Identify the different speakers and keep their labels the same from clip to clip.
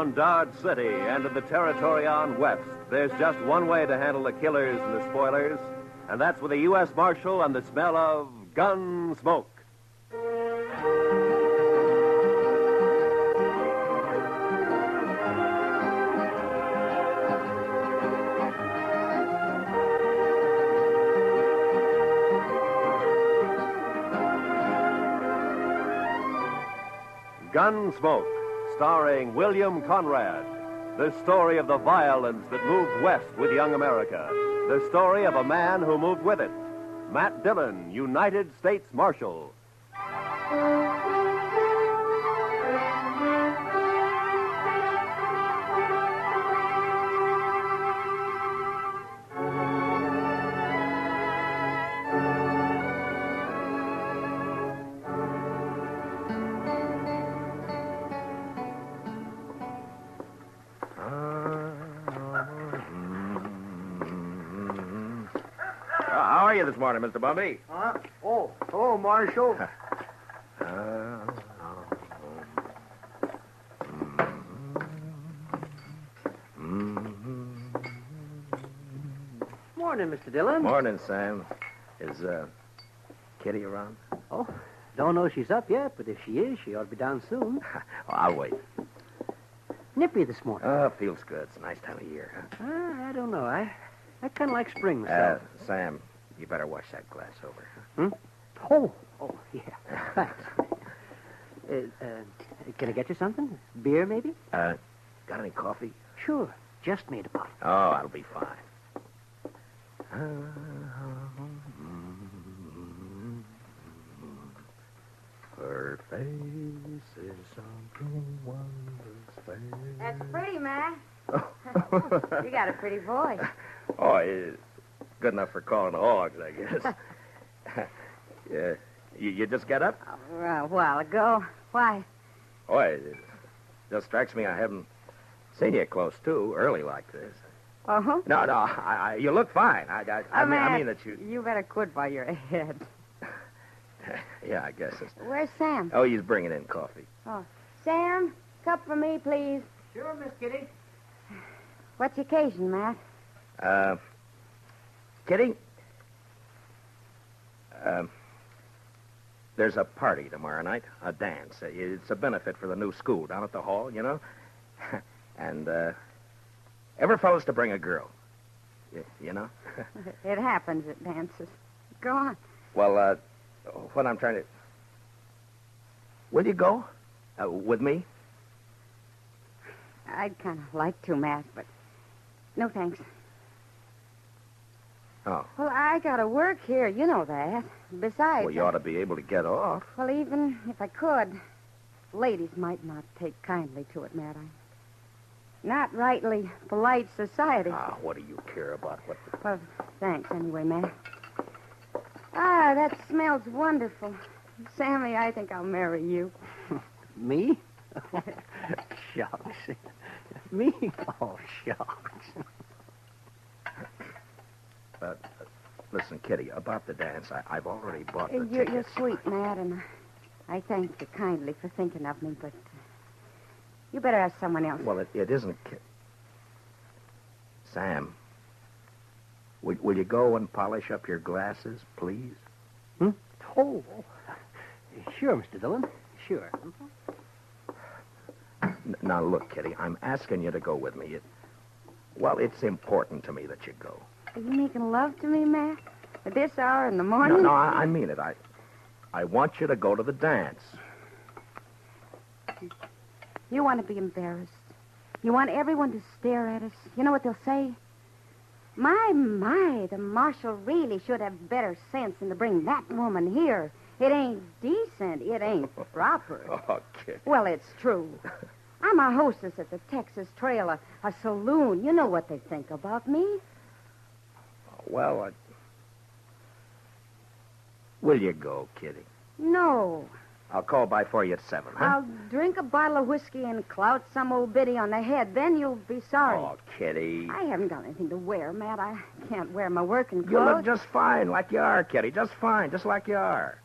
Speaker 1: on Dodge City and in the territory on West, there's just one way to handle the killers and the spoilers, and that's with a U.S. Marshal and the smell of Gunsmoke. Gunsmoke, starring William Conrad. The story of the violence that moved west with young America. The story of a man who moved with it. Matt Dillon, United States Marshal.
Speaker 2: How are you this morning, Mr. Bumby?
Speaker 3: Oh, hello, Marshal. Morning, Mr. Dillon.
Speaker 2: Morning, Sam. Is Kitty around?
Speaker 3: Oh, don't know she's up yet, but if she is, she ought to be down soon.
Speaker 2: I'll wait.
Speaker 3: Nippy this morning.
Speaker 2: Oh, feels good. It's a nice time of year.
Speaker 3: I don't know. I kind of like spring myself.
Speaker 2: Sam, you better wash that glass over.
Speaker 3: Oh, yeah. Thanks. Can I get you something? Beer, maybe?
Speaker 2: Got any coffee?
Speaker 3: Sure. Just made a bottle.
Speaker 2: Oh, that'll be fine. Her face is something wondrous.
Speaker 4: That's pretty, Ma. You got a pretty voice.
Speaker 2: Oh, it's good enough for calling the hogs, I guess. Yeah. You just got up?
Speaker 4: A while ago. Why?
Speaker 2: Oh, it just strikes me I haven't seen you close to early like this.
Speaker 4: Uh-huh.
Speaker 2: No, you look fine. I mean that you...
Speaker 4: You better quit while you're ahead.
Speaker 2: Yeah, I guess it's...
Speaker 4: Where's Sam?
Speaker 2: Oh, he's bringing in coffee.
Speaker 4: Oh, Sam, cup for me, please.
Speaker 3: Sure, Miss Kitty.
Speaker 4: What's the occasion, Matt?
Speaker 2: Kitty? There's a party tomorrow night, a dance. It's a benefit for the new school down at the hall, you know? And, every fellow's to bring a girl. You know?
Speaker 4: It happens at dances. Go on.
Speaker 2: Well, what I'm trying to... Will you go? With me?
Speaker 4: I'd kind of like to, Matt, but no thanks.
Speaker 2: Oh.
Speaker 4: Well, I got to work here. You know that. Besides...
Speaker 2: Well, you ought to be able to get off.
Speaker 4: Well, even if I could, ladies might not take kindly to it, Matt. I'm not rightly polite society.
Speaker 2: What do you care about what...
Speaker 4: Well, thanks anyway, Matt. That smells wonderful. Sammy, I think I'll marry you.
Speaker 3: Me? Shucks. Me? Oh, shucks.
Speaker 2: Listen, Kitty, about the dance, I've already bought the
Speaker 4: You're
Speaker 2: tickets.
Speaker 4: sweet, Matt, and I thank you kindly for thinking of me, but you better ask someone else.
Speaker 2: Well, it isn't... Sam, will you go and polish up your glasses, please?
Speaker 3: Oh, sure, Mr. Dillon. Sure.
Speaker 2: Now, look, Kitty, I'm asking you to go with me. It's important to me that you go.
Speaker 4: Are you making love to me, Matt? At this hour in the morning?
Speaker 2: No, I mean it. I want you to go to the dance.
Speaker 4: You want to be embarrassed. You want everyone to stare at us. You know what they'll say? My, the marshal really should have better sense than to bring that woman here. It ain't decent. It ain't proper.
Speaker 2: Oh, Kitty.
Speaker 4: Well, it's true. I'm a hostess at the Texas Trail, a saloon. You know what they think about me.
Speaker 2: Well, will you go, Kitty?
Speaker 4: No.
Speaker 2: I'll call by for you at 7, huh?
Speaker 4: I'll drink a bottle of whiskey and clout some old biddy on the head. Then you'll be sorry.
Speaker 2: Oh, Kitty.
Speaker 4: I haven't got anything to wear, Matt. I can't wear my working clothes.
Speaker 2: You look just fine like you are, Kitty. Just fine, just like you are.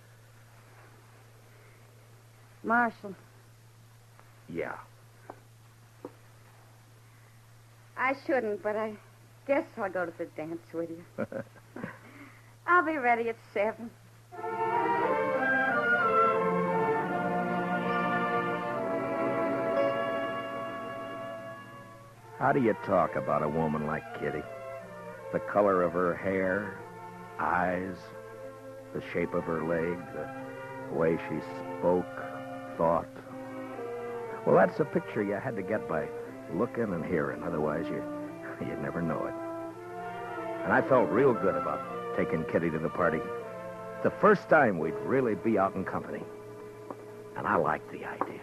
Speaker 4: Marshal.
Speaker 2: Yeah.
Speaker 4: I shouldn't, but I guess I'll go to the dance with you. I'll be ready at 7.
Speaker 2: How do you talk about a woman like Kitty? The color of her hair, eyes, the shape of her leg, the way she spoke, thought. Well, that's a picture you had to get by looking and hearing. Otherwise, you'd never know it. And I felt real good about taking Kitty to the party. The first time we'd really be out in company. And I liked the idea.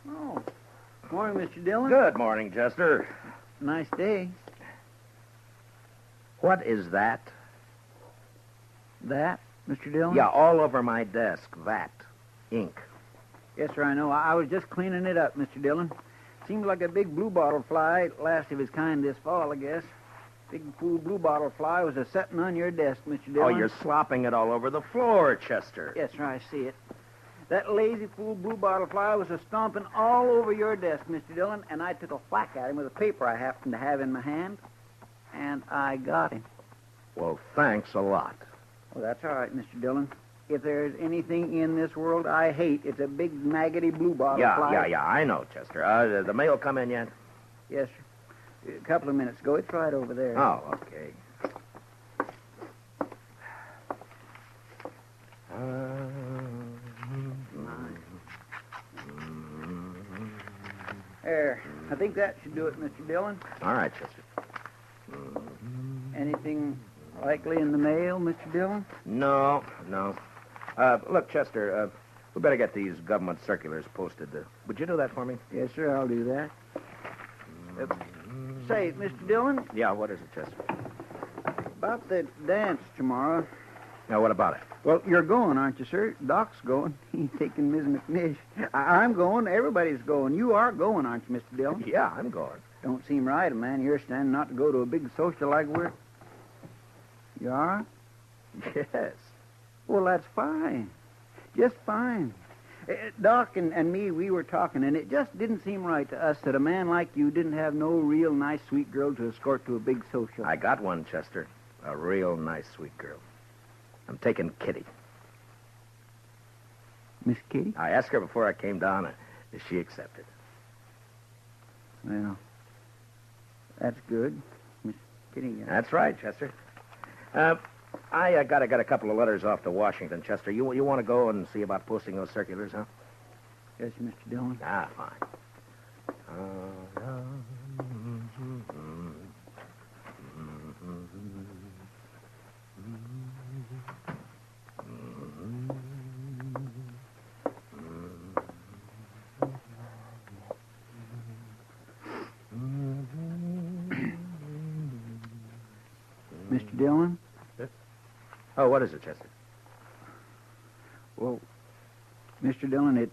Speaker 3: Oh, morning, Mr. Dillon.
Speaker 2: Good morning, Chester.
Speaker 3: Nice day.
Speaker 2: What is that?
Speaker 3: That, Mr. Dillon?
Speaker 2: Yeah, all over my desk. That. Ink.
Speaker 3: Yes, sir, I know. I was just cleaning it up, Mr. Dillon. Seems like a big bluebottle fly, last of his kind this fall, I guess. Big fool bluebottle fly was a-setting on your desk, Mr. Dillon.
Speaker 2: Oh, you're slopping it all over the floor, Chester.
Speaker 3: Yes, sir, I see it. That lazy fool bluebottle fly was a-stomping all over your desk, Mr. Dillon, and I took a whack at him with a paper I happened to have in my hand, and I got him.
Speaker 2: Well, thanks a lot.
Speaker 3: Well, that's all right, Mr. Dillon. If there's anything in this world I hate, it's a big, maggoty bluebottle fly.
Speaker 2: Yeah, I know, Chester. The mail come in yet?
Speaker 3: Yes, sir. A couple of minutes ago. It's right over there.
Speaker 2: Oh, okay.
Speaker 3: There. I think that should do it, Mr. Dillon.
Speaker 2: All right, Chester.
Speaker 3: Anything likely in the mail, Mr. Dillon?
Speaker 2: No. Look, Chester, we better get these government circulars posted. Would you do that for me?
Speaker 3: Yes, sir, I'll do that. Say, Mr. Dillon,
Speaker 2: Yeah, what is it, Chester?
Speaker 3: about the dance tomorrow.
Speaker 2: Now, what about it?
Speaker 3: Well, you're going, aren't you, sir? Doc's going. He's taking Ms. McNish. I'm going. Everybody's going. You are going, aren't you, Mr. Dillon?
Speaker 2: Yeah, I'm going.
Speaker 3: Don't seem right, a man you're standing not to go to a big social like we're... You are?
Speaker 2: Yes.
Speaker 3: Well, that's fine. Just fine. Doc and me, we were talking, and it just didn't seem right to us that a man like you didn't have no real nice, sweet girl to escort to a big social.
Speaker 2: I got one, Chester. A real nice, sweet girl. I'm taking Kitty.
Speaker 3: Miss Kitty?
Speaker 2: I asked her before I came down, and she accepted.
Speaker 3: Well, that's good. Miss Kitty.
Speaker 2: That's right, Chester. I got a couple of letters off to Washington, Chester. You want to go and see about posting those circulars, huh?
Speaker 3: Yes, Mr. Dillon.
Speaker 2: Ah, fine.
Speaker 3: Mr. Dillon?
Speaker 2: Oh, what is it, Chester?
Speaker 3: Well, Mr. Dillon, it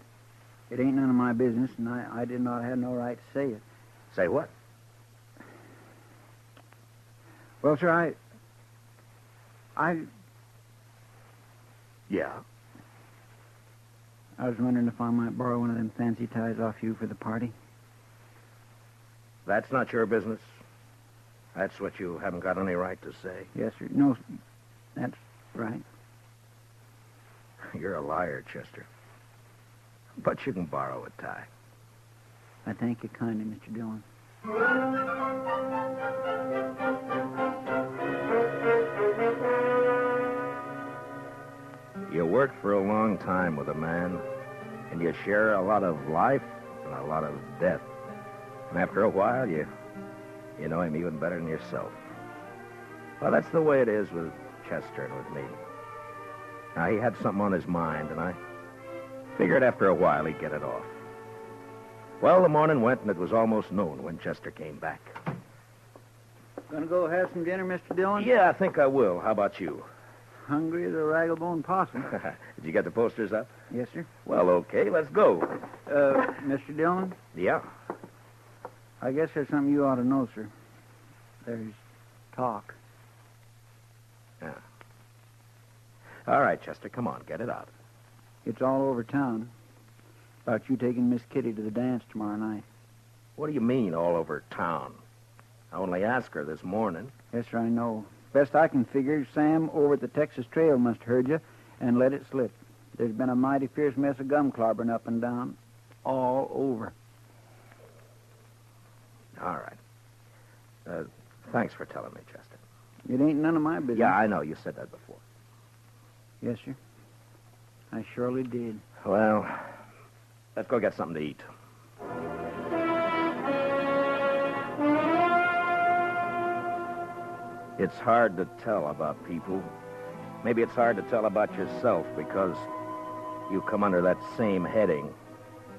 Speaker 3: ain't none of my business, and I did not have no right to say it.
Speaker 2: Say what?
Speaker 3: Well, sir,
Speaker 2: Yeah.
Speaker 3: I was wondering if I might borrow one of them fancy ties off you for the party.
Speaker 2: That's not your business. That's what you haven't got any right to say.
Speaker 3: Yes, sir. No, that's right.
Speaker 2: You're a liar, Chester. But you can borrow a tie.
Speaker 3: I thank you kindly, Mr. Dillon.
Speaker 2: You work for a long time with a man, and you share a lot of life and a lot of death. And after a while, you know him even better than yourself. Well, that's the way it is with Chester and with me. Now, he had something on his mind, and I figured after a while he'd get it off. Well, the morning went, and it was almost noon when Chester came back.
Speaker 3: Gonna go have some dinner, Mr. Dillon?
Speaker 2: Yeah, I think I will. How about you?
Speaker 3: Hungry as a ragglebone possum.
Speaker 2: Did you get the posters up?
Speaker 3: Yes, sir.
Speaker 2: Well, okay, let's go.
Speaker 3: Mr. Dillon,
Speaker 2: Yeah.
Speaker 3: I guess there's something you ought to know, sir. There's talk.
Speaker 2: Yeah. All right, Chester, come on, get it out.
Speaker 3: It's all over town. About you taking Miss Kitty to the dance tomorrow night.
Speaker 2: What do you mean, all over town? I only asked her this morning.
Speaker 3: Yes, sir, I know. Best I can figure, Sam over at the Texas Trail must have heard you and let it slip. There's been a mighty fierce mess of gum clobbering up and down. All over.
Speaker 2: All right. Thanks for telling me, Chester.
Speaker 3: It ain't none of my business.
Speaker 2: Yeah, I know. You said that before.
Speaker 3: Yes, sir. I surely did.
Speaker 2: Well, let's go get something to eat. It's hard to tell about people. Maybe it's hard to tell about yourself because you come under that same heading,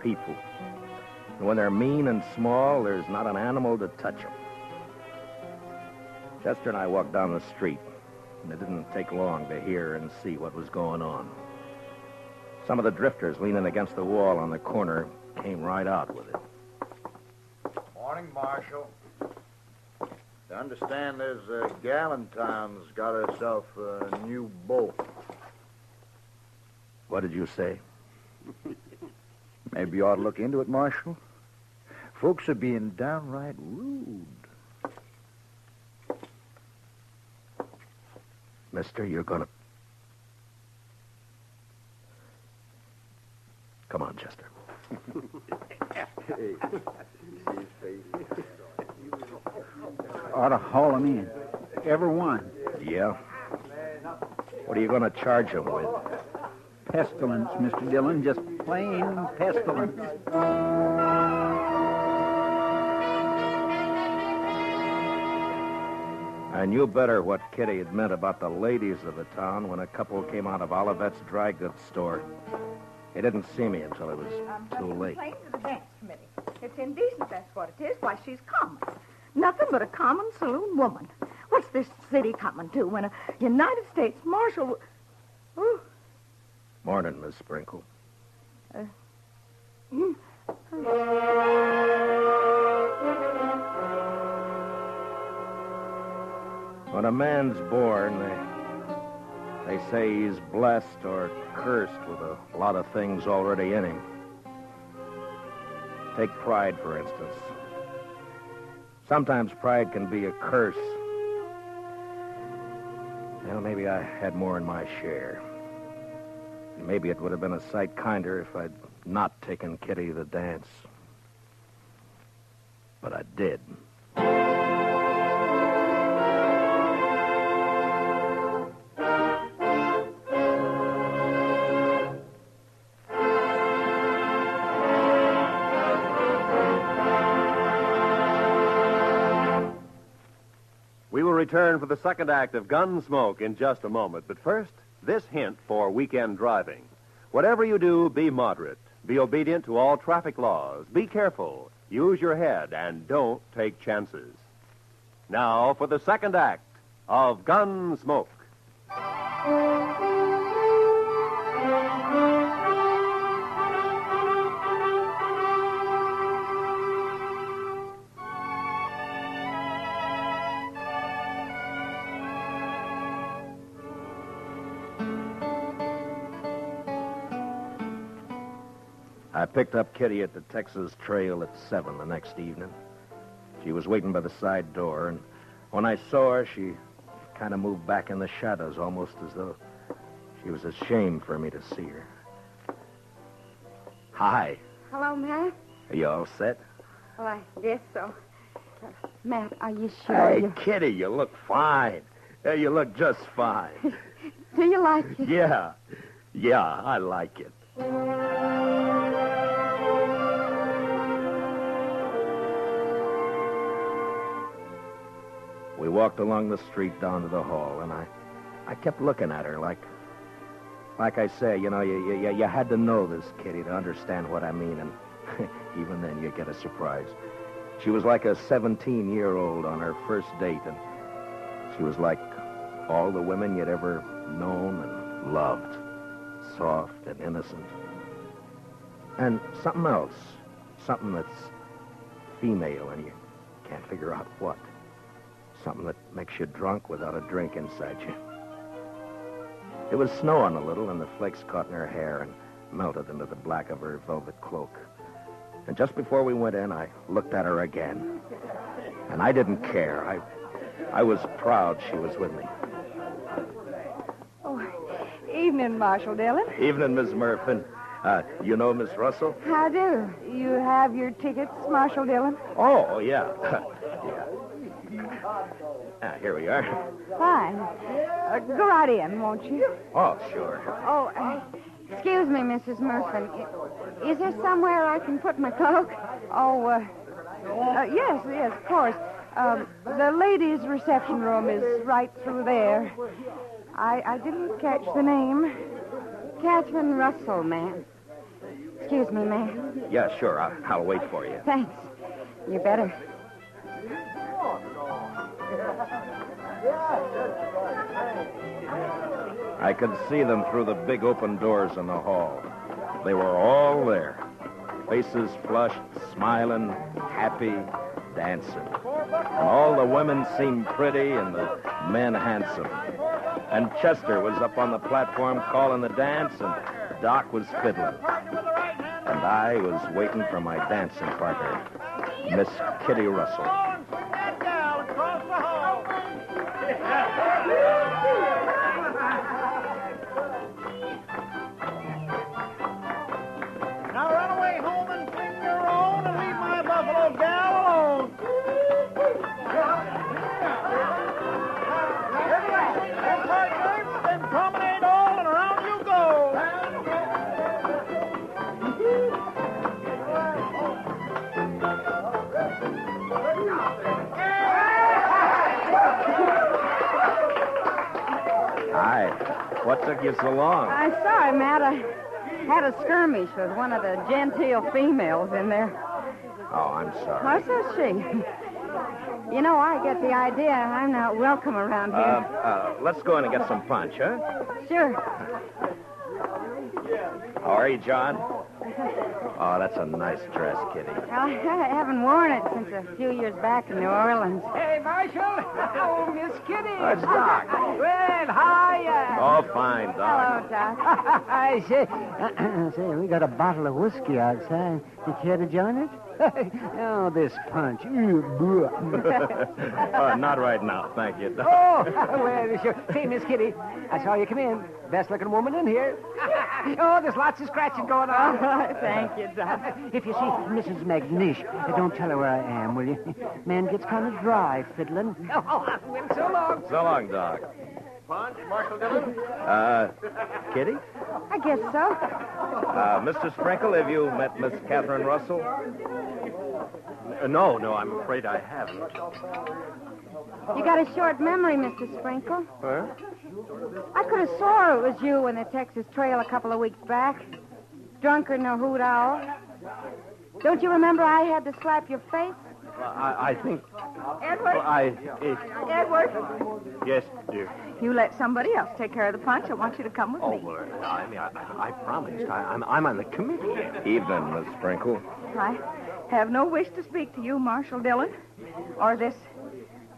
Speaker 2: people. And when they're mean and small, there's not an animal to touch them. Chester and I walked down the street, and it didn't take long to hear and see what was going on. Some of the drifters leaning against the wall on the corner came right out with it.
Speaker 5: Morning, Marshal. I understand there's Galentine's got herself a new beau.
Speaker 2: What did you say?
Speaker 5: Maybe you ought to look into it, Marshal. Folks are being downright rude.
Speaker 2: Mister, you're gonna... Come on, Chester.
Speaker 3: Ought to haul 'em in. Every one.
Speaker 2: Yeah? What are you gonna charge him with?
Speaker 3: Pestilence, Mr. Dillon. Just plain pestilence.
Speaker 2: I knew better what Kitty had meant about the ladies of the town when a couple came out of Olivet's dry goods store. They didn't see me until it was too late.
Speaker 6: Complain to the dance committee. It's indecent, that's what it is. Why, she's common. Nothing but a common saloon woman. What's this city coming to when a United States Marshal... Oh.
Speaker 2: Morning, Miss Sprinkle. When a man's born, they say he's blessed or cursed with a lot of things already in him. Take pride, for instance. Sometimes pride can be a curse. Well, maybe I had more in my share. Maybe it would have been a sight kinder if I'd not taken Kitty to the dance. But I did.
Speaker 1: We will return for the second act of Gunsmoke in just a moment. But first, this hint for weekend driving. Whatever you do, be moderate. Be obedient to all traffic laws. Be careful. Use your head and don't take chances. Now for the second act of Gunsmoke.
Speaker 2: I picked up Kitty at the Texas Trail at 7 the next evening. She was waiting by the side door, and when I saw her, she kind of moved back in the shadows, almost as though she was ashamed for me to see her. Hi.
Speaker 4: Hello, Matt.
Speaker 2: Are you all set?
Speaker 4: Well, I guess so. Matt, are you sure
Speaker 2: Hey, Kitty, you look fine. You look just fine.
Speaker 4: Do you like it?
Speaker 2: Yeah. Yeah, I like it. We walked along the street down to the hall, and I kept looking at her like I say, you know, you had to know this, Kitty, to understand what I mean, and even then you get a surprise. She was like a 17-year-old on her first date, and she was like all the women you'd ever known and loved, soft and innocent. And something else, something that's female, and you can't figure out what. Something that makes you drunk without a drink inside you. It was snowing a little, and the flakes caught in her hair, and melted into the black of her velvet cloak. And just before we went in, I looked at her again. And I didn't care. I was proud she was with me.
Speaker 6: Oh, evening, Marshal Dillon.
Speaker 2: Evening, Miss Murphy. You know Miss Russell?
Speaker 6: How do? You have your tickets, Marshal Dillon?
Speaker 2: Oh, yeah. Here we are.
Speaker 6: Fine. Go right in, won't you?
Speaker 2: Oh, sure.
Speaker 4: Oh, excuse me, Mrs. Murphy. Is there somewhere I can put my cloak?
Speaker 6: Oh, yes, of course. The ladies' reception room is right through there. I didn't catch the name.
Speaker 4: Catherine Russell, ma'am. Excuse me, ma'am.
Speaker 2: Yeah, sure. I'll wait for you.
Speaker 4: Thanks. You better.
Speaker 2: I could see them through the big open doors in the hall. They were all there. Faces flushed, smiling, happy, dancing. And all the women seemed pretty and the men handsome. And Chester was up on the platform calling the dance, and Doc was fiddling. And I was waiting for my dancing partner, Miss Kitty Russell.
Speaker 7: Now run away home and sing your own and leave my buffalo gal alone. Everybody, partners, then promenade all and around you go.
Speaker 2: Hi. What took you so long?
Speaker 4: I'm sorry, Matt. I had a skirmish with one of the genteel females in there.
Speaker 2: Oh, I'm sorry.
Speaker 4: What says she? You know, I get the idea I'm not welcome around here.
Speaker 2: Let's go in and get some punch, huh?
Speaker 4: Sure.
Speaker 2: How are you, John? Oh, that's a nice dress, Kitty.
Speaker 4: I haven't worn it since a few years back in New Orleans.
Speaker 7: Hey, Marshal. Oh, Miss Kitty.
Speaker 2: It's Doc.
Speaker 7: Well, hiya.
Speaker 2: Oh, fine, Doc.
Speaker 4: Hello, Doc.
Speaker 3: I say, we got a bottle of whiskey outside. You care to join us? Oh, this punch.
Speaker 2: Not right now, thank you, Doc.
Speaker 7: Oh, well, sure. Say, Miss Kitty, I saw you come in. Best-looking woman in here. Oh, there's lots of scratching going on.
Speaker 4: Thank you, Doc.
Speaker 3: If you see Mrs. McNish, don't tell her where I am, will you? Man gets kind of dry fiddling.
Speaker 7: Oh, well, so long.
Speaker 2: So long, Doc.
Speaker 5: Punch, Marshal Dillon?
Speaker 2: Kitty?
Speaker 4: I guess so.
Speaker 2: Mr. Sprinkle, have you met Miss Catherine Russell?
Speaker 1: No, I'm afraid I haven't.
Speaker 4: You got a short memory, Mr. Sprinkle.
Speaker 2: Huh?
Speaker 4: I could have swore it was you in the Texas Trail a couple of weeks back. Drunker than a hoot owl. Don't you remember I had to slap your face?
Speaker 1: I think...
Speaker 6: Edward? Edward,
Speaker 1: Yes, dear.
Speaker 6: you let somebody else take care of the punch. I want you to come with me.
Speaker 1: Well, I promised. I'm on the committee.
Speaker 2: Evening, Miss Sprinkle.
Speaker 6: I have no wish to speak to you, Marshal Dillon, or this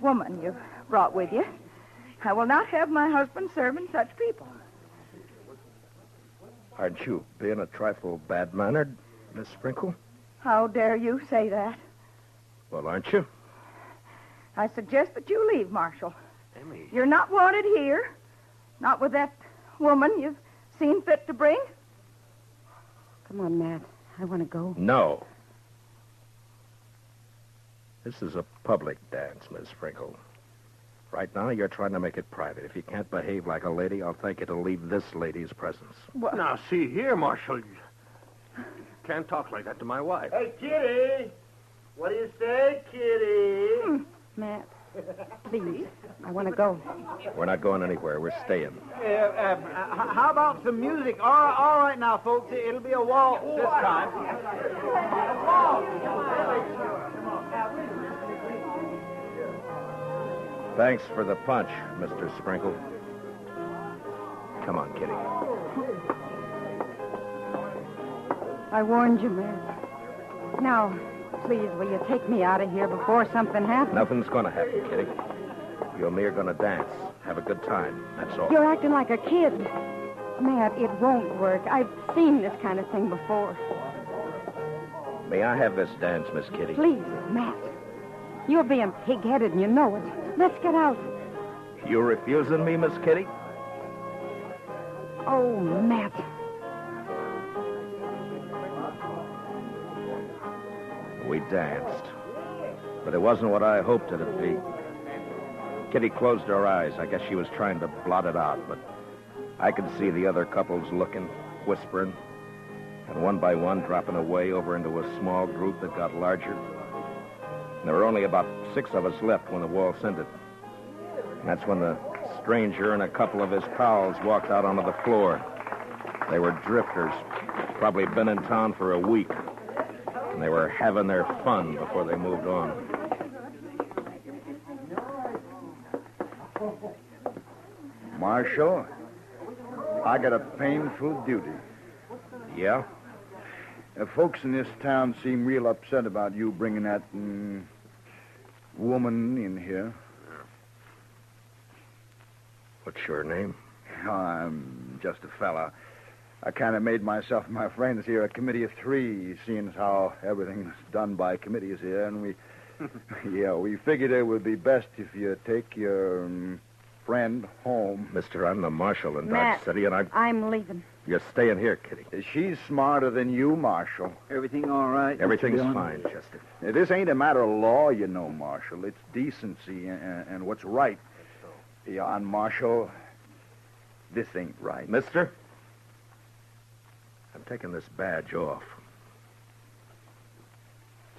Speaker 6: woman you've brought with you. I will not have my husband serving such people.
Speaker 2: Aren't you being a trifle bad-mannered, Miss Sprinkle?
Speaker 6: How dare you say that?
Speaker 2: Well, aren't you?
Speaker 6: I suggest that you leave, Marshal.
Speaker 1: Emmy.
Speaker 6: You're not wanted here. Not with that woman you've seen fit to bring.
Speaker 4: Come on, Matt. I want to go.
Speaker 2: No. This is a public dance, Miss Sprinkle. Right now, you're trying to make it private. If you can't behave like a lady, I'll thank you to leave this lady's presence.
Speaker 6: What?
Speaker 1: Now, see here, Marshal. You can't talk like that to my wife.
Speaker 5: Hey, Kitty. What do you say, Kitty?
Speaker 4: Matt, please. I want to go.
Speaker 2: We're not going anywhere. We're staying.
Speaker 7: How about some music? All right now, folks. It'll be a waltz this time.
Speaker 2: Thanks for the punch, Mr. Sprinkle. Come on, Kitty.
Speaker 4: I warned you, Matt. Now, please, will you take me out of here before something happens?
Speaker 2: Nothing's going to happen, Kitty. You and me are going to dance. Have a good time. That's all.
Speaker 4: You're acting like a kid. Matt, it won't work. I've seen this kind of thing before.
Speaker 2: May I have this dance, Miss Kitty?
Speaker 4: Please, Matt. You're being pig-headed and you know it. Let's get out.
Speaker 2: You refusing me, Miss Kitty?
Speaker 4: Oh, Matt.
Speaker 2: We danced. But it wasn't what I hoped it'd be. Kitty closed her eyes. I guess she was trying to blot it out, but I could see the other couples looking, whispering, and one by one dropping away over into a small group that got larger. And there were only about 6 of us left when the waltz ended. And that's when the stranger and a couple of his pals walked out onto the floor. They were drifters, probably been in town for a week. And they were having their fun before they moved on.
Speaker 5: Marshal, I got a painful duty.
Speaker 2: Yeah?
Speaker 5: Folks in this town seem real upset about you bringing that woman in here.
Speaker 2: What's your name?
Speaker 5: I'm just a fella. I kind of made myself and my friends here a committee of 3, seeing as how everything's done by committees here, and we figured it would be best if you take your friend home.
Speaker 2: Mister, I'm the marshal in
Speaker 4: Matt,
Speaker 2: Dodge City, and
Speaker 4: I'm leaving.
Speaker 2: You're staying here, Kitty.
Speaker 5: She's smarter than you, Marshal.
Speaker 3: Everything all right? Mr.
Speaker 2: Everything's
Speaker 3: Dillon?
Speaker 2: fine, Chester.
Speaker 5: This ain't a matter of law, you know, Marshal. It's decency and what's right. Yeah, and Marshal, this ain't right.
Speaker 2: Mister, I'm taking this badge off.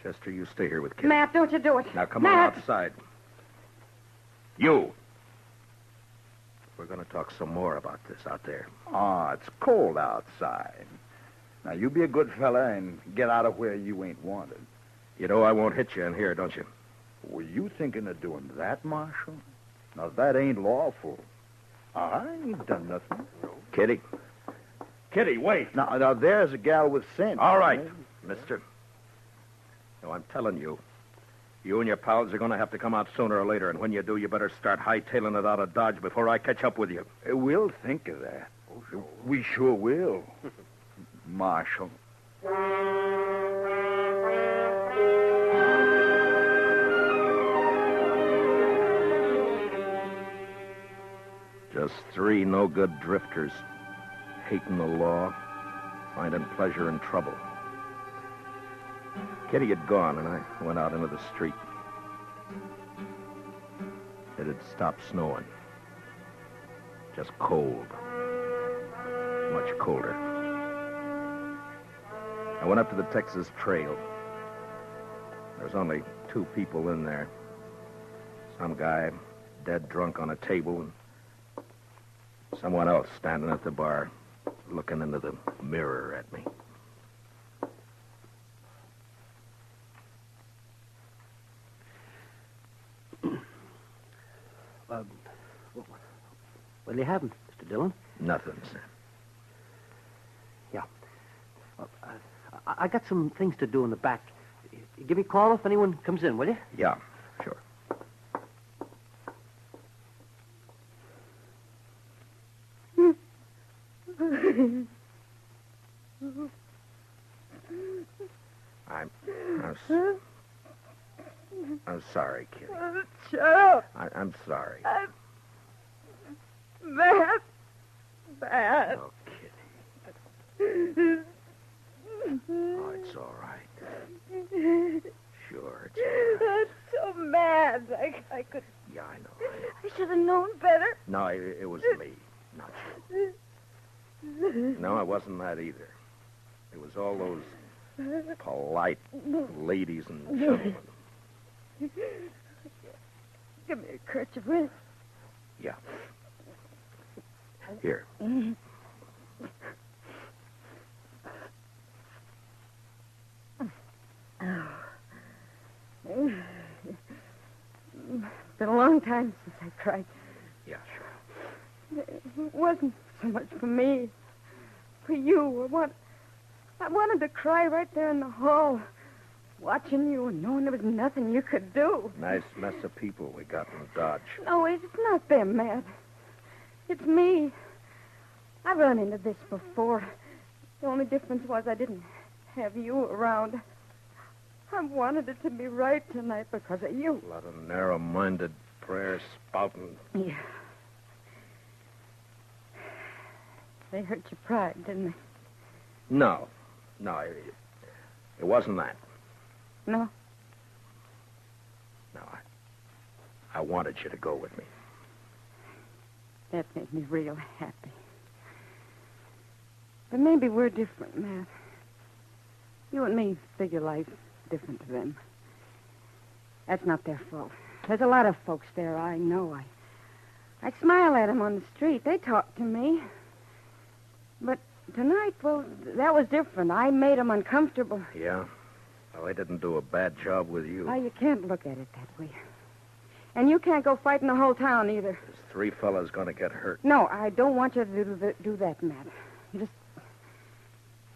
Speaker 2: Chester, you stay here with Kitty.
Speaker 4: Matt, don't you do it.
Speaker 2: Now, come
Speaker 4: Matt.
Speaker 2: on outside. You. We're going to talk some more about this out there.
Speaker 5: It's cold outside. Now, you be a good fella and get out of where you ain't wanted.
Speaker 2: You know I won't hit you in here, don't you?
Speaker 5: Were you thinking of doing that, Marshal? Now, that ain't lawful. I ain't done nothing.
Speaker 2: Kitty. Kitty, wait.
Speaker 5: Now there's a gal with sense.
Speaker 2: All right, mister. No, I'm telling you. You and your pals are going to have to come out sooner or later, and when you do, you better start hightailing it out of Dodge before I catch up with you.
Speaker 5: We'll think of that. We sure will. Marshal.
Speaker 2: Just 3 no-good drifters, hating the law, finding pleasure in trouble. Kitty had gone, and I went out into the street. It had stopped snowing. Just cold. Much colder. I went up to the Texas Trail. There was only 2 people in there. Some guy dead drunk on a table, and someone else standing at the bar, looking into the mirror at me.
Speaker 7: What do you have, Mr. Dillon?
Speaker 2: Nothing, sir.
Speaker 7: Yeah. Well, I got some things to do in the back. Give me a call if anyone comes in, will you?
Speaker 2: Yeah, sure. I'm sorry, Kitty.
Speaker 6: Shut up.
Speaker 2: I'm sorry.
Speaker 6: Matt.
Speaker 2: Oh, Kitty. Oh, it's all right. Sure, it's all right.
Speaker 6: I'm so mad. I could.
Speaker 2: Yeah, I know.
Speaker 6: I should have known better.
Speaker 2: No, it was me, not you. No, it wasn't that either. It was all those polite ladies and gentlemen.
Speaker 6: Give me a kerchief, will you?
Speaker 2: Yeah. Here.
Speaker 4: Been a long time since I cried.
Speaker 2: Yeah, sure.
Speaker 4: It wasn't so much for me. For you. I wanted to cry right there in the hall, watching you and knowing there was nothing you could do.
Speaker 2: Nice mess of people we got in Dodge.
Speaker 4: No, it's not them, Matt. It's me. I've run into this before. The only difference was I didn't have you around. I wanted it to be right tonight because of you.
Speaker 2: A lot of narrow-minded prayer spouting.
Speaker 4: Yeah. They hurt your pride, didn't they?
Speaker 2: No, it wasn't that.
Speaker 4: No?
Speaker 2: No, I wanted you to go with me.
Speaker 4: That made me real happy. But maybe we're different, Matt. You and me figure life different to them. That's not their fault. There's a lot of folks there I know. I smile at them on the street. They talk to me. But tonight, well, that was different. I made them uncomfortable.
Speaker 2: Yeah? Well, I didn't do a bad job with you.
Speaker 4: Oh, you can't look at it that way. And you can't go fighting the whole town either.
Speaker 2: There's 3 fellas going to get hurt.
Speaker 4: No, I don't want you to do that, Matt. You just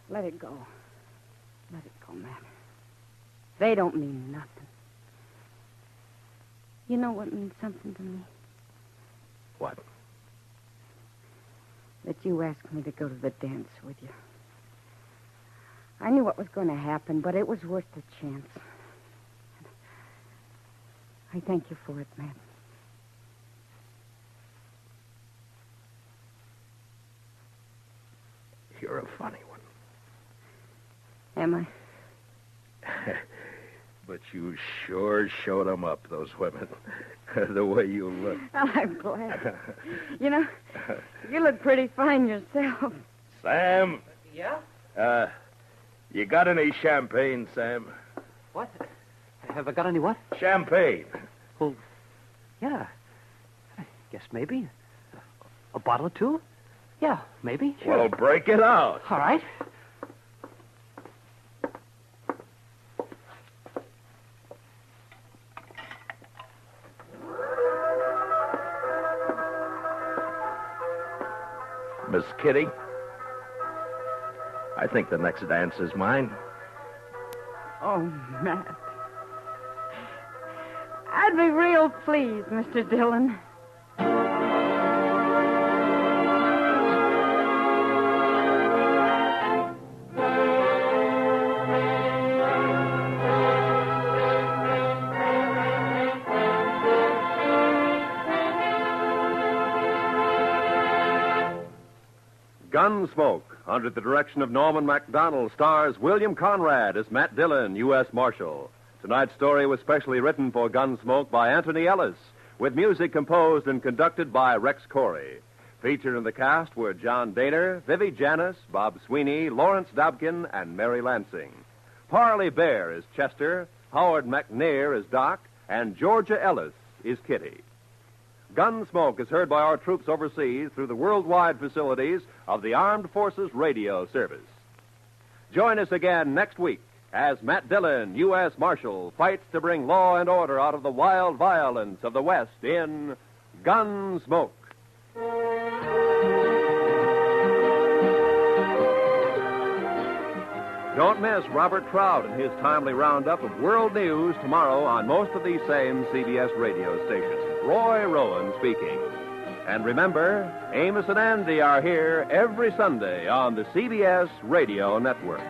Speaker 4: let it go. Let it go, Matt. They don't mean nothing. You know what means something to me?
Speaker 2: What?
Speaker 4: That you asked me to go to the dance with you. I knew what was going to happen, but it was worth the chance. I thank you for it, Matt.
Speaker 2: You're a funny one.
Speaker 4: Am I?
Speaker 2: But you sure showed them up, those women. The way you look.
Speaker 4: Well, I'm glad. You know, you look pretty fine yourself.
Speaker 2: Sam?
Speaker 7: Yeah?
Speaker 2: You got any champagne, Sam?
Speaker 7: What? Have I got any what?
Speaker 2: Champagne.
Speaker 7: Well, yeah. I guess maybe. A bottle or two? Yeah, maybe. Sure.
Speaker 2: Well, break it out.
Speaker 7: All right.
Speaker 2: Miss Kitty, I think the next dance is mine.
Speaker 4: Oh, Matt. I'd be real pleased, Mr. Dillon.
Speaker 1: Gunsmoke, under the direction of Norman MacDonald, stars William Conrad as Matt Dillon, U.S. Marshal. Tonight's story was specially written for Gunsmoke by Anthony Ellis, with music composed and conducted by Rex Corey. Featured in the cast were John Daner, Vivi Janis, Bob Sweeney, Lawrence Dobkin, and Mary Lansing. Parley Bear is Chester, Howard McNair is Doc, and Georgia Ellis is Kitty. Gunsmoke is heard by our troops overseas through the worldwide facilities of the Armed Forces Radio Service. Join us again next week as Matt Dillon, U.S. Marshal, fights to bring law and order out of the wild violence of the West in Gunsmoke. Don't miss Robert Trout and his timely roundup of world news tomorrow on most of these same CBS radio stations. Roy Rowan speaking. And remember, Amos and Andy are here every Sunday on the CBS Radio Network.